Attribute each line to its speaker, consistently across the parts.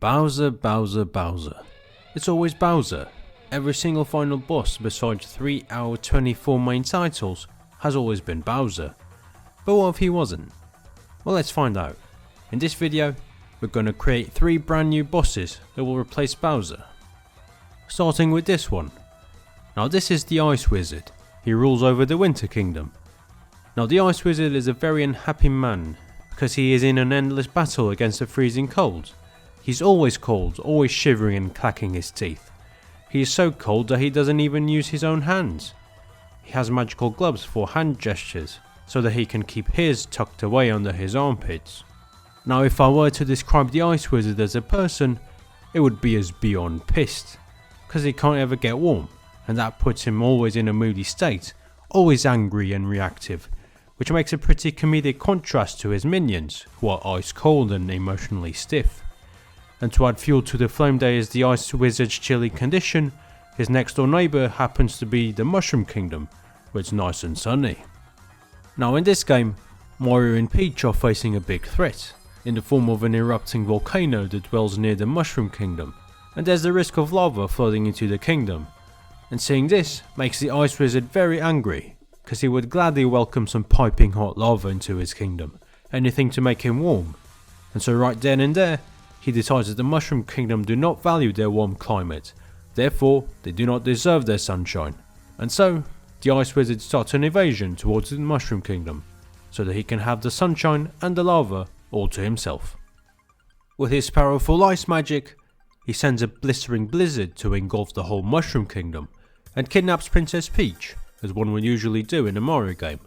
Speaker 1: Bowser, Bowser, Bowser. It's always Bowser. Every single final boss besides 3 out of 24 main titles has always been Bowser. But what if he wasn't? Well, let's find out. In this video, we're going to create 3 brand new bosses that will replace Bowser. Starting with this one. Now this is the Ice Wizard. He rules over the Winter Kingdom. Now the Ice Wizard is a very unhappy man because he is in an endless battle against the freezing cold. He's always cold, always shivering and clacking his teeth. He is so cold that he doesn't even use his own hands. He has magical gloves for hand gestures so that he can keep his tucked away under his armpits. Now if I were to describe the Ice Wizard as a person, it would be as beyond pissed, because he can't ever get warm, and that puts him always in a moody state, always angry and reactive, which makes a pretty comedic contrast to his minions, who are ice cold and emotionally stiff. And to add fuel to the flame that is the Ice Wizard's chilly condition, his next door neighbour happens to be the Mushroom Kingdom, where it's nice and sunny. Now in this game, Mario and Peach are facing a big threat, in the form of an erupting volcano that dwells near the Mushroom Kingdom, and there's the risk of lava flooding into the kingdom. And seeing this makes the Ice Wizard very angry, because he would gladly welcome some piping hot lava into his kingdom, anything to make him warm. And so right then and there, he decides that the Mushroom Kingdom do not value their warm climate, therefore they do not deserve their sunshine. And so, the Ice Wizard starts an invasion towards the Mushroom Kingdom, so that he can have the sunshine and the lava all to himself. With his powerful ice magic, he sends a blistering blizzard to engulf the whole Mushroom Kingdom, and kidnaps Princess Peach, as one would usually do in a Mario game.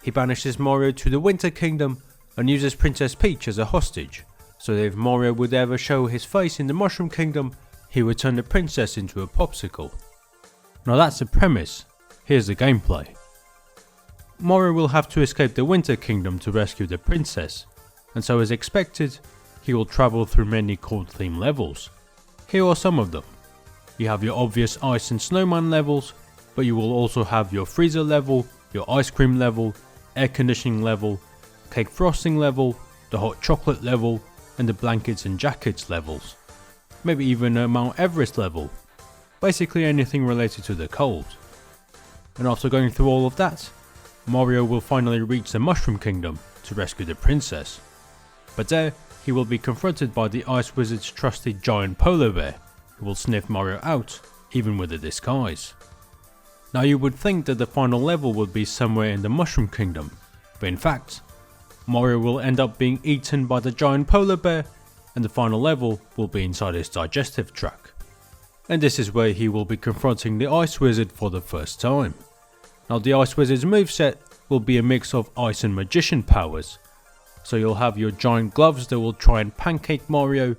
Speaker 1: He banishes Mario to the Winter Kingdom, and uses Princess Peach as a hostage, so that if Mario would ever show his face in the Mushroom Kingdom, he would turn the princess into a popsicle. Now that's the premise, here's the gameplay. Mario will have to escape the Winter Kingdom to rescue the princess, and so as expected, he will travel through many cold themed levels. Here are some of them. You have your obvious ice and snowman levels, but you will also have your freezer level, your ice cream level, air conditioning level, cake frosting level, the hot chocolate level, and the blankets and jackets levels. Maybe even a Mount Everest level. Basically anything related to the cold. And after going through all of that, Mario will finally reach the Mushroom Kingdom to rescue the princess. But there, he will be confronted by the Ice Wizard's trusty giant polar bear, who will sniff Mario out, even with a disguise. Now you would think that the final level would be somewhere in the Mushroom Kingdom, but in fact, Mario will end up being eaten by the giant polar bear, and the final level will be inside his digestive tract. And this is where he will be confronting the Ice Wizard for the first time. Now the Ice Wizard's moveset will be a mix of ice and magician powers, so you'll have your giant gloves that will try and pancake Mario,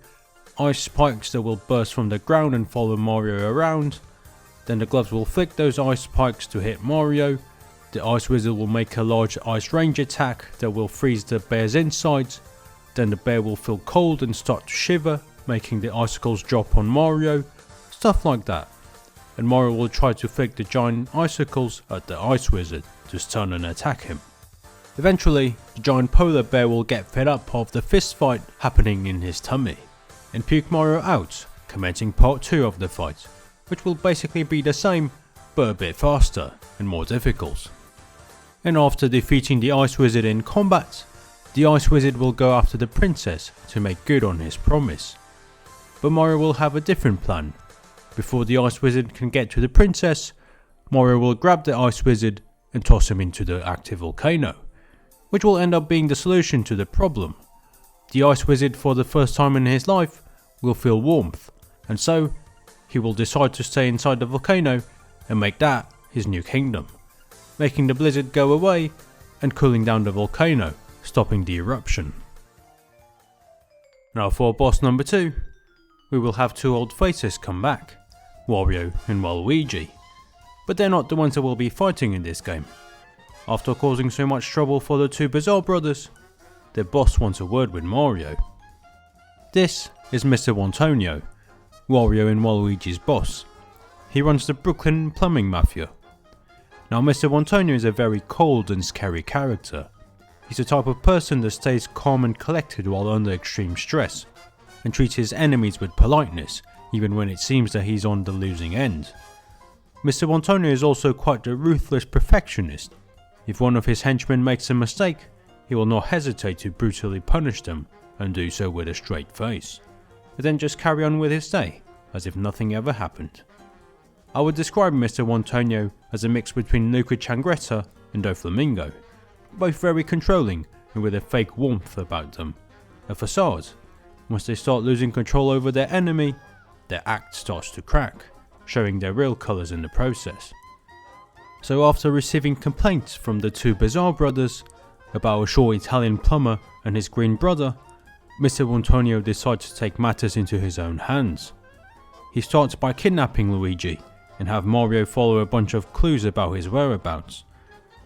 Speaker 1: ice spikes that will burst from the ground and follow Mario around, then the gloves will flick those ice spikes to hit Mario. The Ice Wizard will make a large ice range attack that will freeze the bear's insides, then the bear will feel cold and start to shiver, making the icicles drop on Mario, stuff like that. And Mario will try to flick the giant icicles at the Ice Wizard to stun and attack him. Eventually, the giant polar bear will get fed up of the fist fight happening in his tummy, and puke Mario out, commencing part 2 of the fight, which will basically be the same, but a bit faster and more difficult. And after defeating the Ice Wizard in combat, the Ice Wizard will go after the princess to make good on his promise. But Mario will have a different plan. Before the Ice Wizard can get to the princess, Mario will grab the Ice Wizard and toss him into the active volcano, which will end up being the solution to the problem. The Ice Wizard, for the first time in his life, will feel warmth, and so he will decide to stay inside the volcano and make that his new kingdom, making the blizzard go away and cooling down the volcano, stopping the eruption. Now for boss number 2, we will have 2 old faces come back, Wario and Waluigi, but they're not the ones that will be fighting in this game. After causing so much trouble for the 2 Bizarre brothers, their boss wants a word with Mario. This is Mr. Wonio, Wario and Waluigi's boss. He runs the Brooklyn plumbing mafia. Now Mr. Wonio is a very cold and scary character. He's the type of person that stays calm and collected while under extreme stress, and treats his enemies with politeness, even when it seems that he's on the losing end. Mr. Wonio is also quite a ruthless perfectionist. If one of his henchmen makes a mistake, he will not hesitate to brutally punish them and do so with a straight face, but then just carry on with his day as if nothing ever happened. I would describe Mr. Wonio as a mix between Luca Changretta and Doflamingo, both very controlling and with a fake warmth about them, a facade. Once they start losing control over their enemy, their act starts to crack, showing their real colours in the process. So after receiving complaints from the two Bizarre brothers about a short Italian plumber and his green brother, Mr. Wonio decides to take matters into his own hands. He starts by kidnapping Luigi and have Mario follow a bunch of clues about his whereabouts.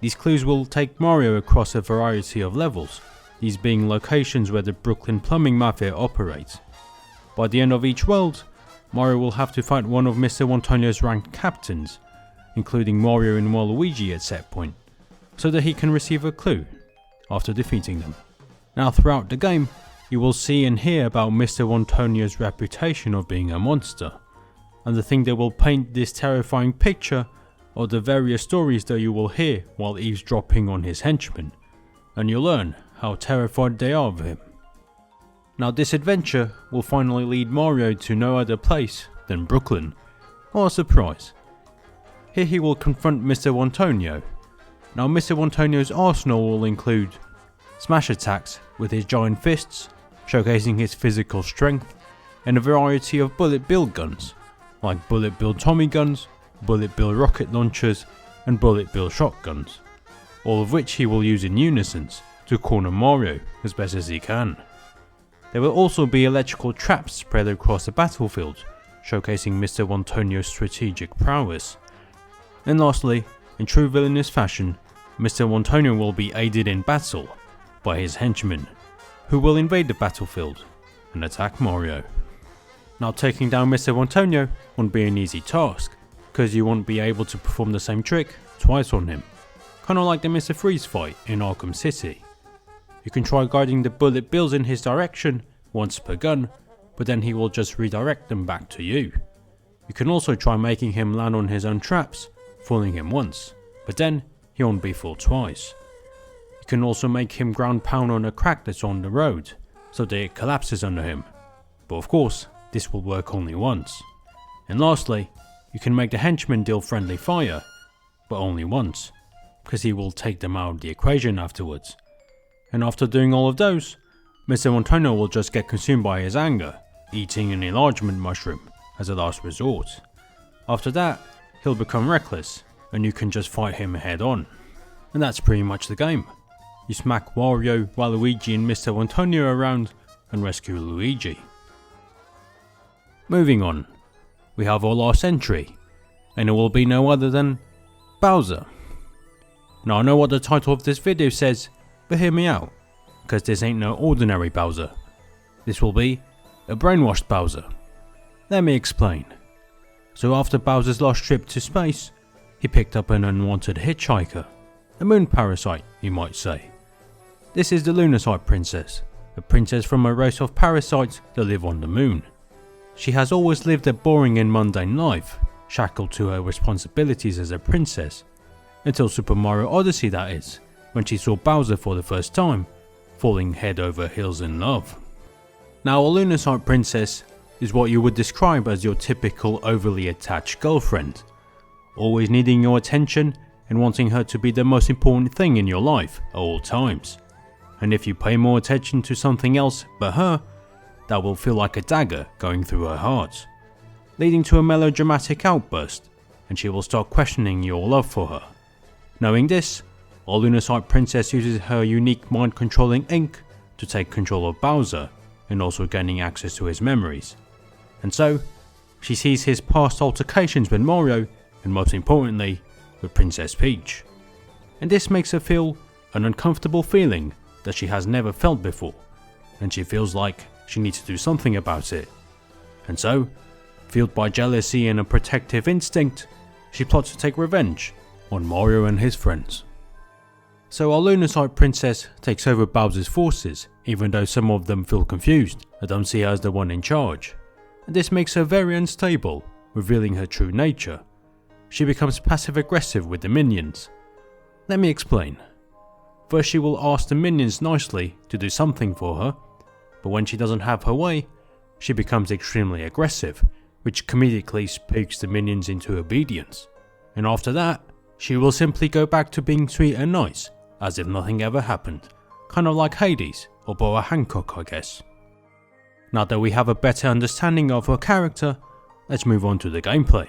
Speaker 1: These clues will take Mario across a variety of levels, these being locations where the Brooklyn plumbing mafia operates. By the end of each world, Mario will have to fight one of Mr. Wonio's ranked captains, including Mario and Waluigi at set point, so that he can receive a clue after defeating them. Now throughout the game, you will see and hear about Mr. Wonio's reputation of being a monster, and the thing that will paint this terrifying picture are the various stories that you will hear while eavesdropping on his henchmen, and you'll learn how terrified they are of him. Now this adventure will finally lead Mario to no other place than Brooklyn. What a surprise. Here he will confront Mr. Wonio. Now Mr. Wonio's arsenal will include smash attacks with his giant fists, showcasing his physical strength, and a variety of bullet bill guns, like bullet bill Tommy guns, bullet bill rocket launchers, and bullet bill shotguns, all of which he will use in unison to corner Mario as best as he can. There will also be electrical traps spread across the battlefield, showcasing Mr. Wonio's strategic prowess. And lastly, in true villainous fashion, Mr. Wonio will be aided in battle by his henchmen, who will invade the battlefield and attack Mario. Now taking down Mr. Wonio won't be an easy task, because you won't be able to perform the same trick twice on him, kinda like the Mr. Freeze fight in Arkham City. You can try guiding the bullet bills in his direction once per gun, but then he will just redirect them back to you. You can also try making him land on his own traps, fooling him once, but then he won't be fooled twice. You can also make him ground pound on a crack that's on the road, so that it collapses under him, but of course this will work only once. And lastly, you can make the henchman deal friendly fire, but only once, because he will take them out of the equation afterwards. And after doing all of those, Mr. Wonio will just get consumed by his anger, eating an enlargement mushroom as a last resort. After that, he'll become reckless, and you can just fight him head on. And that's pretty much the game. You smack Wario, Waluigi and Mr. Wonio around and rescue Luigi. Moving on, we have our last entry, and it will be no other than Bowser. Now I know what the title of this video says, but hear me out, because this ain't no ordinary Bowser. This will be a brainwashed Bowser. Let me explain. So after Bowser's last trip to space, he picked up an unwanted hitchhiker, a moon parasite you might say. This is the Lunasite Princess, a princess from a race of parasites that live on the moon. She has always lived a boring and mundane life, shackled to her responsibilities as a princess, until Super Mario Odyssey that is, when she saw Bowser for the first time, falling head over heels in love. Now a Lunasite Princess is what you would describe as your typical overly attached girlfriend, always needing your attention and wanting her to be the most important thing in your life at all times. And if you pay more attention to something else but her, that will feel like a dagger going through her heart, leading to a melodramatic outburst, and she will start questioning your love for her. Knowing this, our Lunasite Princess uses her unique mind-controlling ink to take control of Bowser and also gaining access to his memories. And so, she sees his past altercations with Mario and most importantly, with Princess Peach. And this makes her feel an uncomfortable feeling that she has never felt before, and she feels like she needs to do something about it. And so, fueled by jealousy and a protective instinct, she plots to take revenge on Mario and his friends. So our Lunasite princess takes over Bowser's forces, even though some of them feel confused and don't see her as the one in charge. And this makes her very unstable, revealing her true nature. She becomes passive aggressive with the minions. Let me explain. First, she will ask the minions nicely to do something for her, but when she doesn't have her way, she becomes extremely aggressive, which comedically spooks the minions into obedience. And after that, she will simply go back to being sweet and nice, as if nothing ever happened, kind of like Hades or Boa Hancock, I guess. Now that we have a better understanding of her character, let's move on to the gameplay.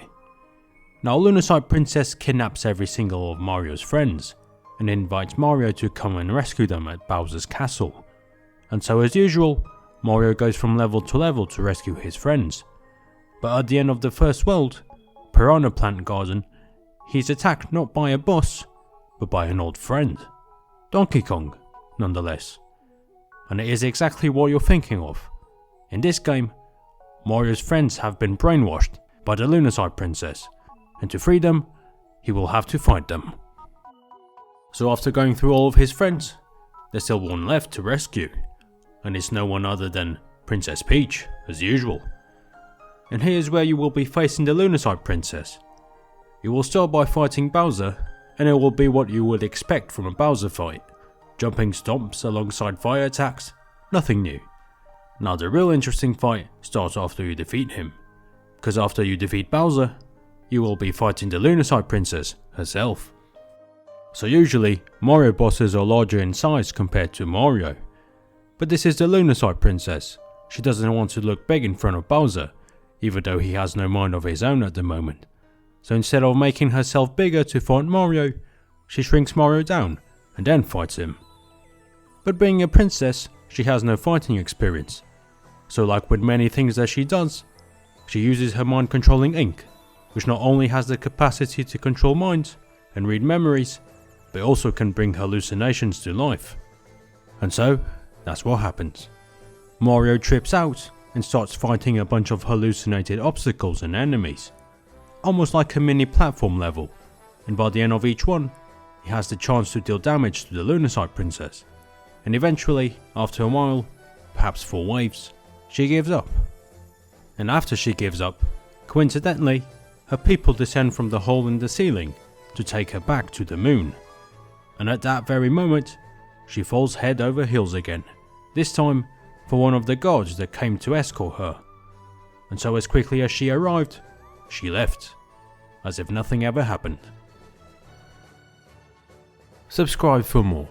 Speaker 1: Now Lunasite Princess kidnaps every single of Mario's friends, and invites Mario to come and rescue them at Bowser's castle. And so as usual, Mario goes from level to rescue his friends. But at the end of the first world, Piranha Plant Garden, he's attacked not by a boss, but by an old friend. Donkey Kong, nonetheless. And it is exactly what you're thinking of. In this game, Mario's friends have been brainwashed by the Lunasite Princess, and to free them, he will have to fight them. So after going through all of his friends, there's still one left to rescue, and it's no one other than Princess Peach, as usual. And here's where you will be facing the Lunasite Princess. You will start by fighting Bowser, and it will be what you would expect from a Bowser fight. Jumping stomps alongside fire attacks, nothing new. Now the real interesting fight starts after you defeat him, because after you defeat Bowser, you will be fighting the Lunasite Princess herself. So usually, Mario bosses are larger in size compared to Mario. But this is the Lunasite Princess. She doesn't want to look big in front of Bowser, even though he has no mind of his own at the moment. So instead of making herself bigger to fight Mario, she shrinks Mario down and then fights him. But being a princess, she has no fighting experience. So like with many things that she does, she uses her mind controlling ink, which not only has the capacity to control minds and read memories, but also can bring hallucinations to life. And so, that's what happens. Mario trips out and starts fighting a bunch of hallucinated obstacles and enemies, almost like a mini platform level, and by the end of each one, he has the chance to deal damage to the Lunasite Princess, and eventually, after a while, perhaps 4 waves, she gives up. And after she gives up, coincidentally, her people descend from the hole in the ceiling to take her back to the moon. And at that very moment, she falls head over heels again, this time for one of the gods that came to escort her. And so as quickly as she arrived, she left, as if nothing ever happened. Subscribe for more.